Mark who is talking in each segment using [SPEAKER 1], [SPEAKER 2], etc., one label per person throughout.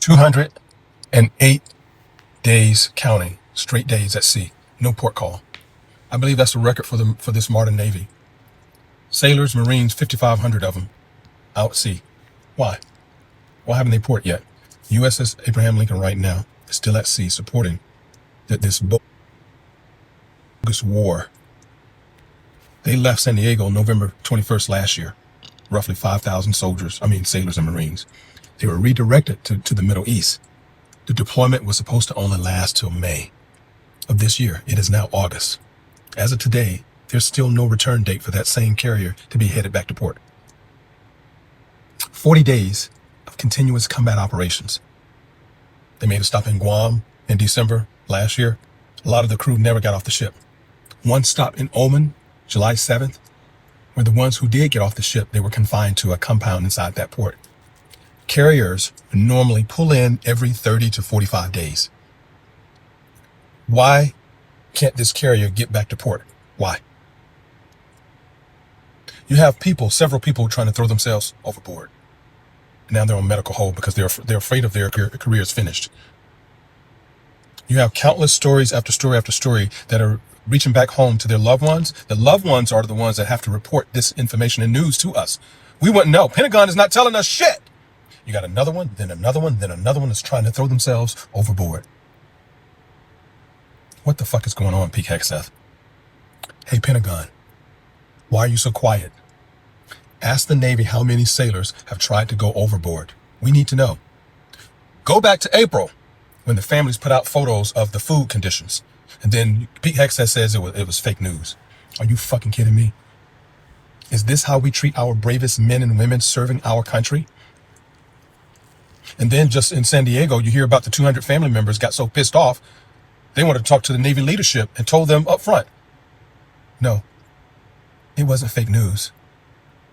[SPEAKER 1] 208 days counting, straight days at sea, no port call. I believe that's a record for this modern Navy. Sailors, Marines, 5,500 of them out at sea. Why? Why haven't they port yet? USS Abraham Lincoln right now is still at sea supporting this bogus war. They left San Diego November 21st last year. Roughly 5,000 sailors and Marines. They were redirected to the Middle East. The deployment was supposed to only last till May of this year. It is now August. As of today, there's still no return date for that same carrier to be headed back to port. 40 days of continuous combat operations. They made a stop in Guam in December last year. A lot of the crew never got off the ship. One stop in Oman, July 7th, where the ones who did get off the ship, they were confined to a compound inside that port. Carriers normally pull in every 30 to 45 days. Why can't this carrier get back to port? Why? You have several people trying to throw themselves overboard. Now they're on medical hold because they're afraid of their careers finished. You have countless stories after story after story that are reaching back home to their loved ones. The loved ones are the ones that have to report this information and news to us. We wouldn't know. Pentagon is not telling us shit. You got another one, then another one, then another one that's trying to throw themselves overboard. What the fuck is going on, Peak Hexeth? Hey, Pentagon, why are you so quiet? Ask the Navy how many sailors have tried to go overboard. We need to know. Go back to April when the families put out photos of the food conditions. And then Pete Hexeth says it was fake news. Are you fucking kidding me? Is this how we treat our bravest men and women serving our country? And then just in San Diego, you hear about the 200 family members got so pissed off, they wanted to talk to the Navy leadership and told them up front. No, it wasn't fake news.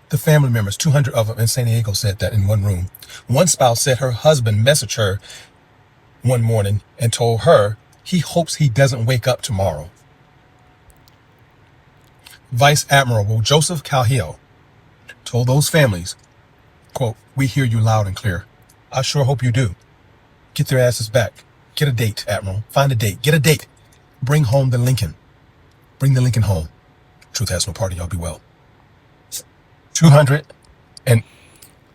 [SPEAKER 1] The family members, 200 of them in San Diego, said that in one room. One spouse said her husband messaged her one morning and told her he hopes he doesn't wake up tomorrow. Vice Admiral Joseph Calheo told those families, quote, "We hear you loud and clear. I sure hope you do. Get their asses back. Get a date, Admiral. Find a date. Get a date. Bring home the Lincoln. Bring the Lincoln home. Truth has no party. Y'all be well." 200 and...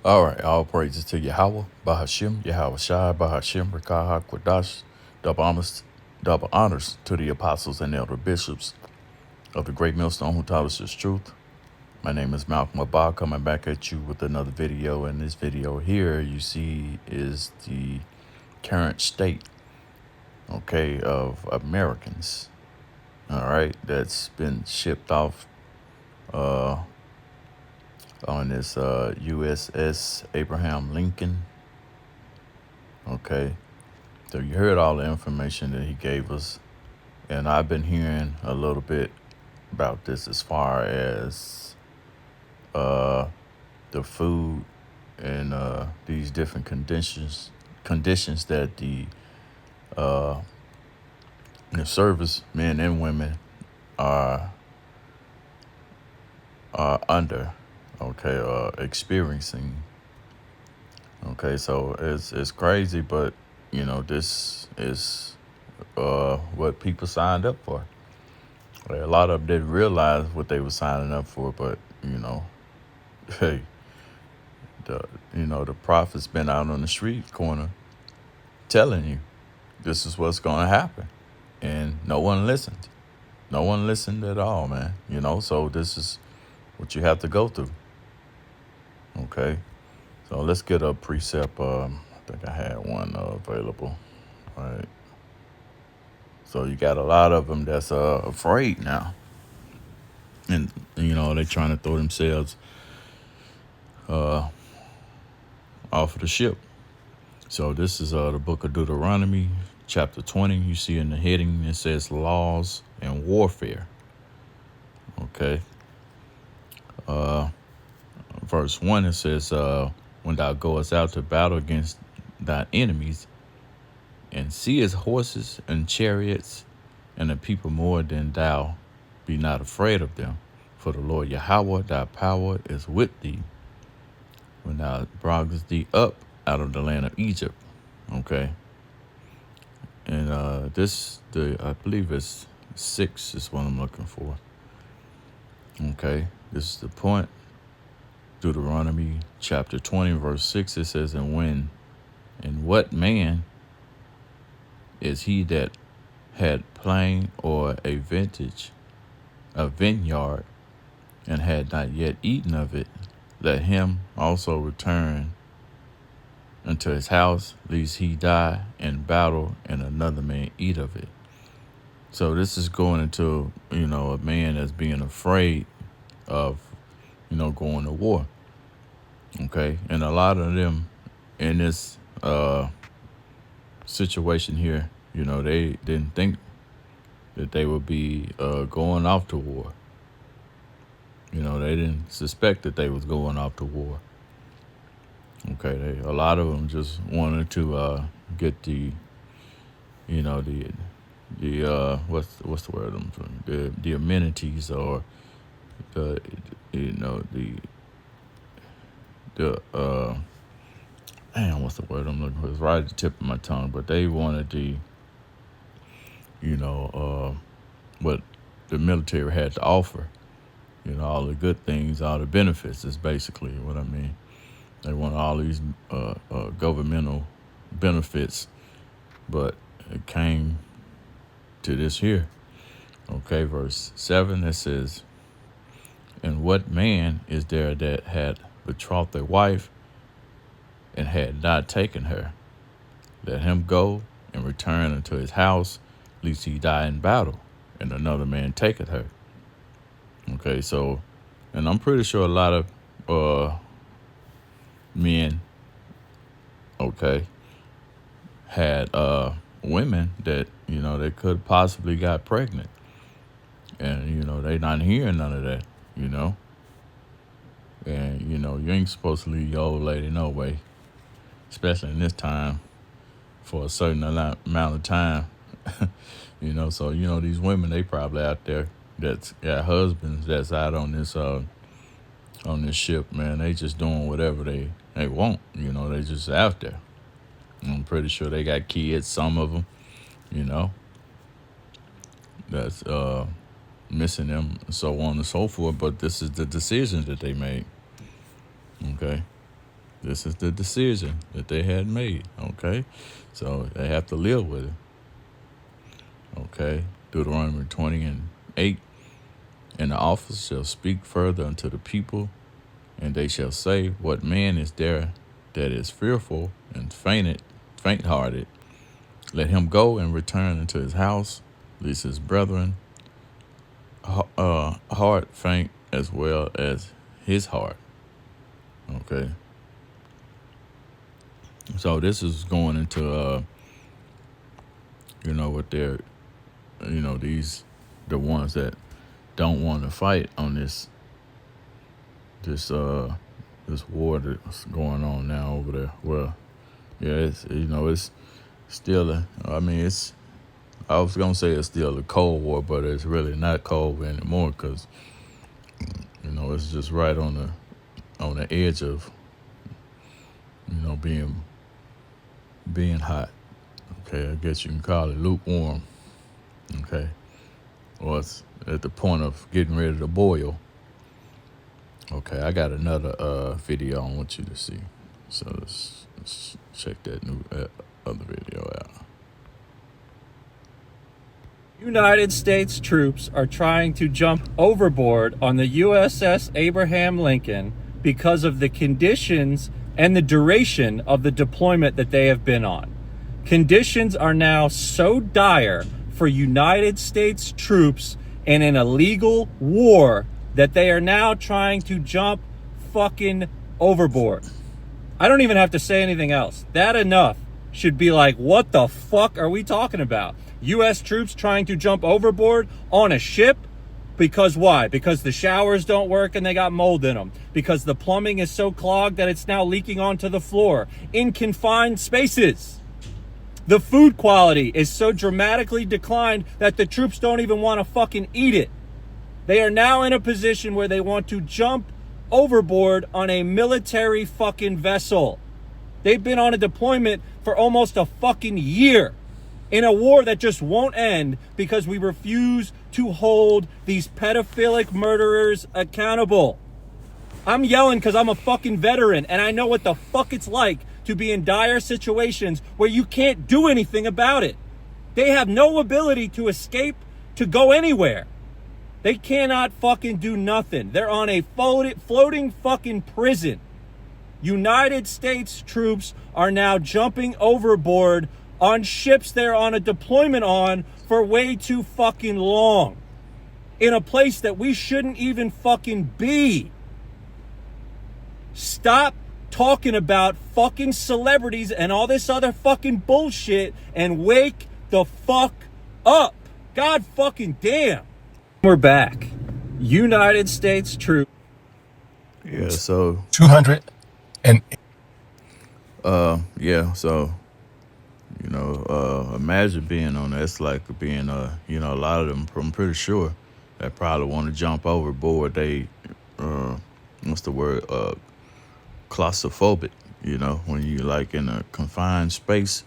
[SPEAKER 2] All right, all praises to Yahweh, Bahashim, Yahweh Shai, Bahashim, Rikaha, Kwadash, double honors to the apostles and elder bishops of the great millstone who taught us his truth. My name is Milchamah-ba, coming back at you with another video. And this video here you see is the current state, okay, of Americans, all right, that's been shipped off on this USS Abraham Lincoln. Okay, so you heard all the information that he gave us, and I've been hearing a little bit about this as far as the food and these different conditions that the service men and women are under, okay, experiencing. Okay, so it's crazy, but you know, this is what people signed up for. A lot of them didn't realize what they were signing up for, but you know, hey, the prophet's been out on the street corner telling you this is what's going to happen, and no one listened. No one listened at all, man. You know, so this is what you have to go through. Okay, so let's get a precept. I think I had one available. All right. So you got a lot of them that's afraid now, and you know they're trying to throw themselves off of the ship. So this is the book of Deuteronomy, chapter 20. You see in the heading it says laws and warfare. Okay. Verse 1 it says, when thou goest out to battle against thy enemies, and seest horses and chariots and a people more than thou, be not afraid of them. For the Lord Yahweh thy power is with thee, when thou broughtest thee up out of the land of Egypt. Okay. And I believe it's 6 is what I'm looking for. Okay. This is the point. Deuteronomy chapter 20, verse 6, it says, and what man is he that had plain or a vineyard, and had not yet eaten of it, let him also return unto his house, lest he die in battle, and another man eat of it. So this is going into, a man that's being afraid of, going to war. Okay. And a lot of them in this situation here, they didn't think that they would be going off to war. They didn't suspect that they was going off to war. Okay, a lot of them just wanted to get the what's the word I'm trying, the amenities, or the what's the word I'm looking for? It's right at the tip of my tongue, but they wanted what the military had to offer. All the good things, all the benefits is basically what I mean. They want all these governmental benefits, but it came to this here. Okay, verse 7, it says, and what man is there that had betrothed a wife and had not taken her? Let him go and return unto his house, lest he die in battle, and another man taketh her. Okay, so, and I'm pretty sure a lot of men, okay, had women that, they could possibly got pregnant. And, they not hearing none of that, And, you ain't supposed to leave your old lady no way, especially in this time, for a certain amount of time. So, these women, they probably out there that's got husbands that's out on this ship, man. They just doing whatever they want, they just out there. I'm pretty sure they got kids, some of them, that's missing them, and so on and so forth. But this is the decision that they made. Okay, this is the decision that they had made. Okay, so they have to live with it. Okay, Deuteronomy 20:8, and the officers shall speak further unto the people, and they shall say, what man is there that is fearful and faint-hearted? Let him go and return into his house, lest his brethren heart faint as well as his heart. Okay. So this is going into what they're the ones that don't want to fight on this war that's going on now over there. Well, yeah, it's still I was gonna say it's still a cold war, but it's really not cold anymore, because it's just right on the edge of being hot. Okay, I guess you can call it lukewarm. Okay, or it's at the point of getting ready to boil. Okay, I got another video I want you to see, so let's check that new other video out.
[SPEAKER 3] United States troops are trying to jump overboard on the USS Abraham Lincoln because of the conditions and the duration of the deployment that they have been on. Conditions are now so dire for United States troops in an illegal war that they are now trying to jump fucking overboard. I don't even have to say anything else. That enough should be like, what the fuck are we talking about? U.S. troops trying to jump overboard on a ship? Because why? Because the showers don't work and they got mold in them. Because the plumbing is so clogged that it's now leaking onto the floor in confined spaces. The food quality is so dramatically declined that the troops don't even want to fucking eat it. They are now in a position where they want to jump overboard on a military fucking vessel. They've been on a deployment for almost a fucking year in a war that just won't end because we refuse to hold these pedophilic murderers accountable. I'm yelling because I'm a fucking veteran and I know what the fuck it's like to be in dire situations where you can't do anything about it. They have no ability to escape, to go anywhere. They cannot fucking do nothing. They're on a floating fucking prison. United States troops are now jumping overboard on ships they're on a deployment on for way too fucking long. In a place that we shouldn't even fucking be. Stop talking about fucking celebrities and all this other fucking bullshit and wake the fuck up. God fucking damn. We're back. United States troops.
[SPEAKER 2] Yeah, so
[SPEAKER 1] 200 and
[SPEAKER 2] yeah, so imagine being on that. It's like being a lot of them, I'm pretty sure, that probably want to jump overboard. They what's the word, claustrophobic, when you like in a confined space,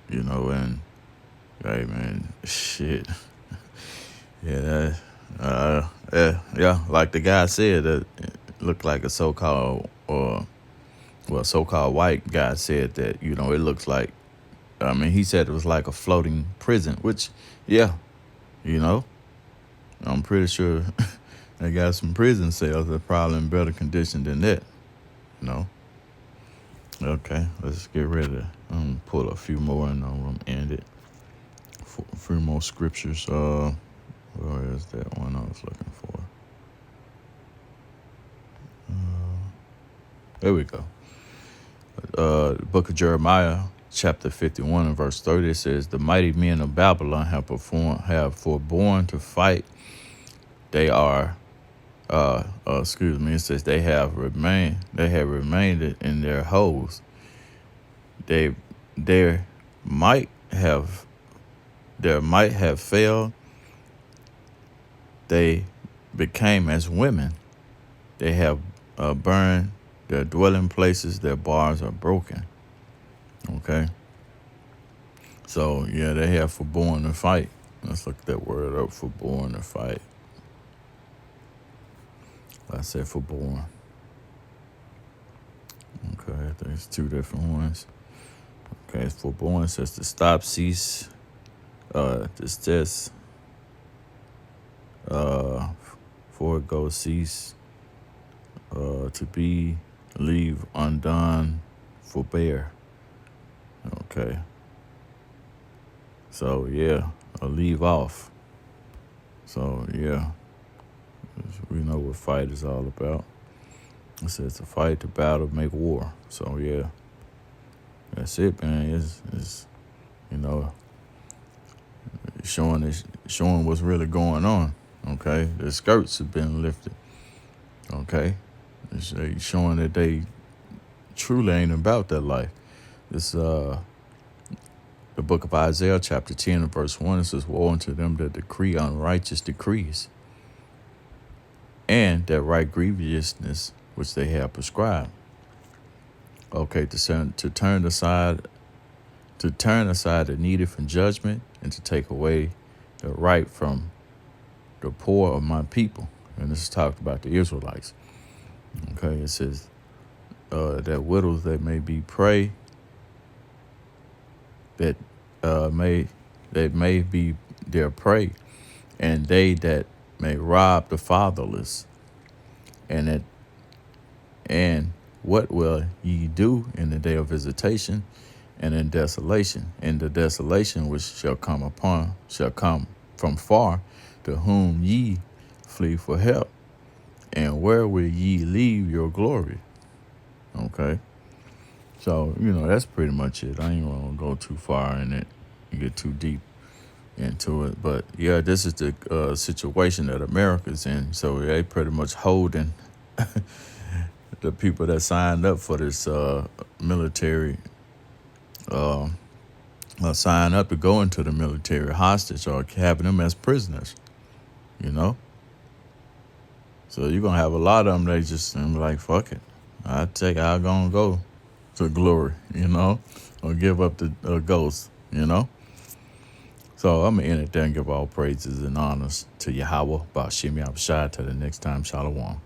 [SPEAKER 2] and hey man, shit. Yeah, yeah, like the guy said, that it looked like a so-called white guy said that, it looks like, he said it was like a floating prison, which, yeah, I'm pretty sure they got some prison cells that are probably in better condition than that, Okay, let's get ready. I'm gonna pull a few more and I'm gonna end it. A few more scriptures. Where is that one I was looking for? There we go. The book of Jeremiah, chapter 51 and verse 30, it says, "The mighty men of Babylon have forborne to fight. They are, it says they have remained in their holes. Their might have failed. They became as women. They have burned their dwelling places. Their bars are broken." Okay. So, yeah, they have forborne to fight. Let's look that word up, forborne to fight. I said forborne. Okay, there's two different ones. Okay, forborne says to stop, cease, desist, forego, cease, to be, leave, undone, forbear. Okay. So, yeah, leave off. So, yeah, we know what fight is all about. It says to fight, to battle, make war. So, yeah, that's it, man. It's showing what's really going on. Okay, the skirts have been lifted. Okay, it's showing that they truly ain't about that life. This the book of Isaiah, chapter 10 and verse 1. It says, "Woe unto them that decree unrighteous decrees, and that right grievousness which they have prescribed." Okay, to turn aside the needy from judgment, and to take away the right from the poor of my people. And this is talked about the Israelites. Okay, it says that widows that may be prey, that may be their prey, and they that may rob the fatherless, and what will ye do in the day of visitation, and in desolation, in the desolation which shall come from far, to whom ye flee for help, and where will ye leave your glory? Okay, so that's pretty much it. I ain't gonna go too far in it and get too deep into it, but yeah, this is the situation that America's in. So they pretty much holding the people that signed up for this military sign up to go into the military hostage, or having them as prisoners, So you're going to have a lot of them, they just like, fuck it. I'm going to go. to glory, or give up the ghost, So I'm going to end it there and give all praises and honors to Yahweh, Ba'ashim Yahushua. Till the next time, Shalom.